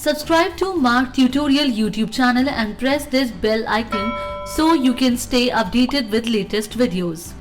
Subscribe to Marg Tutorial YouTube channel and press this bell icon so you can stay updated with latest videos.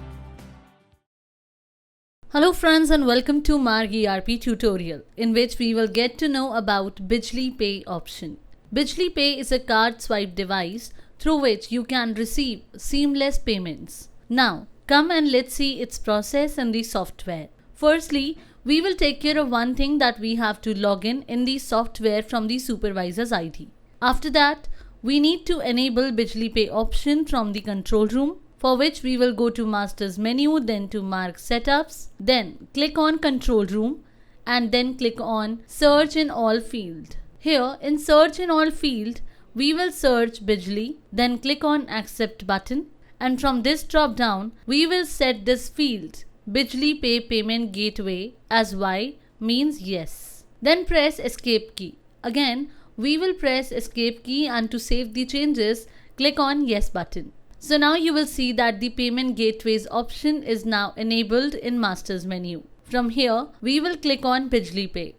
Hello friends and welcome to Marg ERP tutorial in which we will get to know about Bijlipay option. Bijlipay is a card swipe device through which you can receive seamless payments. Now come and let's see its process in the software. Firstly, we will take care of one thing, that we have to log in the software from the supervisor's ID. After that, we need to enable Bijlipay option from the control room, for which we will go to master's menu, then to Marg setups, then click on control room and then click on search in all field. Here in search in all field, we will search Bijli, then click on accept button, and from this drop down we will set this field Bijlipay payment gateway as Y, means yes. Then press escape key. Again we will press escape key, and to save the changes click on yes button. So now you will see that the payment gateways option is now enabled in master's menu. From here we will click on Bijlipay.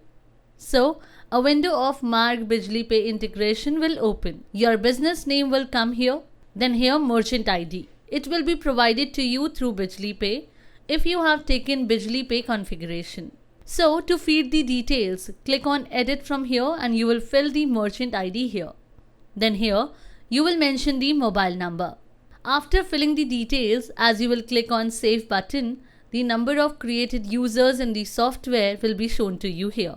So a window of Marg Bijlipay integration will open. Your business name will come here. Then here merchant ID. It will be provided to you through Bijlipay if you have taken Bijlipay configuration. So to feed the details, click on edit from here and you will fill the merchant ID here. Then here you will mention the mobile number. After filling the details, as you will click on save button, the number of created users in the software will be shown to you here.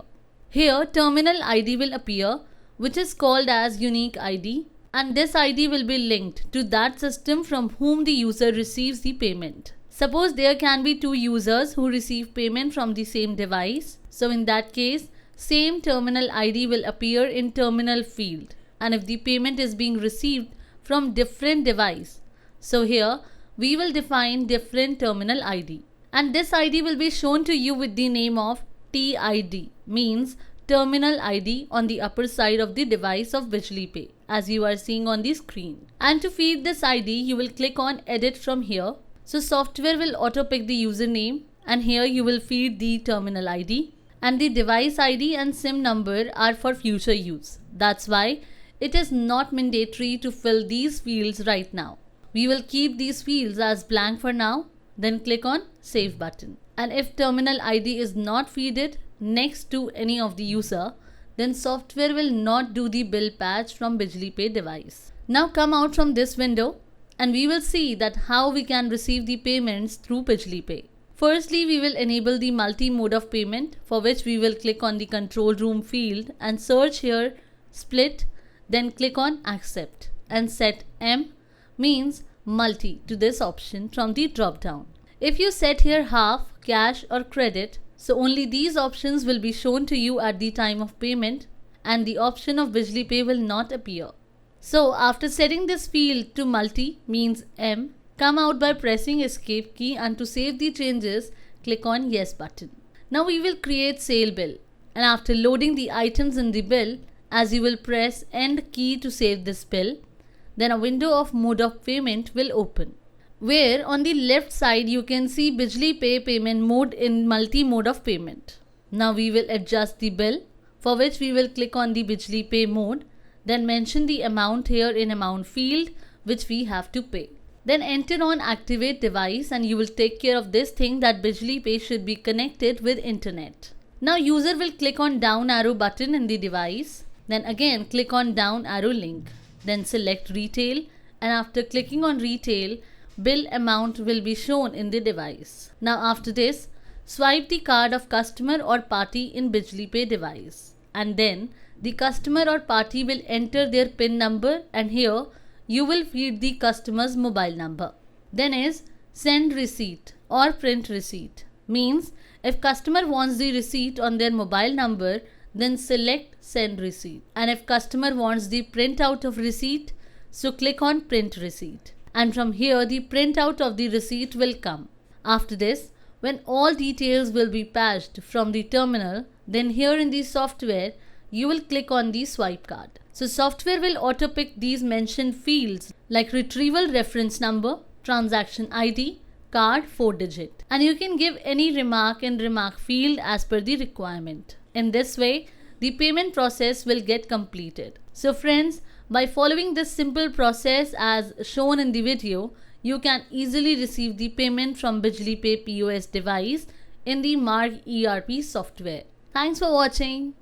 Here terminal ID will appear, which is called as unique ID, and this ID will be linked to that system from whom the user receives the payment. Suppose there can be two users who receive payment from the same device. So in that case, same terminal ID will appear in terminal field. And if the payment is being received from different device, so here we will define different terminal ID. And this ID will be shown to you with the name of TID, means terminal ID, on the upper side of the device of Bijlipay, as you are seeing on the screen. And to feed this ID, you will click on edit from here. So software will auto pick the username, and here you will feed the terminal ID, and the device ID and SIM number are for future use. That's why it is not mandatory to fill these fields right now. We will keep these fields as blank for now, then click on save button. And if terminal ID is not feeded next to any of the user, then software will not do the bill patch from Bijlipay device. Now come out from this window and we will see that how we can receive the payments through Bijlipay. Firstly, we will enable the multi-mode of payment, for which we will click on the control room field and search here split, then click on accept and set M, means multi, to this option from the drop down. If you set here half, cash or credit, so only these options will be shown to you at the time of payment and the option of Bijlipay will not appear. So after setting this field to multi, means M, come out by pressing escape key, and to save the changes click on yes button. Now we will create sale bill, and after loading the items in the bill, as you will press end key to save this bill, then a window of mode of payment will open, where on the left side you can see Bijlipay payment mode in multi-mode of payment. Now we will adjust the bill, for which we will click on the Bijlipay mode, then mention the amount here in amount field which we have to pay. Then enter on activate device, and you will take care of this thing, that Bijlipay should be connected with internet. Now user will click on down arrow button in the device, then again click on down arrow link, then select retail, and after clicking on retail, bill amount will be shown in the device. Now after this, swipe the card of customer or party in Bijlipay device, and then the customer or party will enter their PIN number, and here you will feed the customer's mobile number. Then is send receipt or print receipt, means if customer wants the receipt on their mobile number, then select send receipt, and if customer wants the printout of receipt, so click on print receipt, and from here the printout of the receipt will come. After this, when all details will be patched from the terminal, then here in the software you will click on the swipe card. So software will auto pick these mentioned fields like retrieval reference number, transaction ID, card 4-digit, and you can give any remark in remark field as per the requirement. In this way, the payment process will get completed. So friends, by following this simple process as shown in the video, you can easily receive the payment from Bijlipay POS device in the Marg ERP software. Thanks for watching.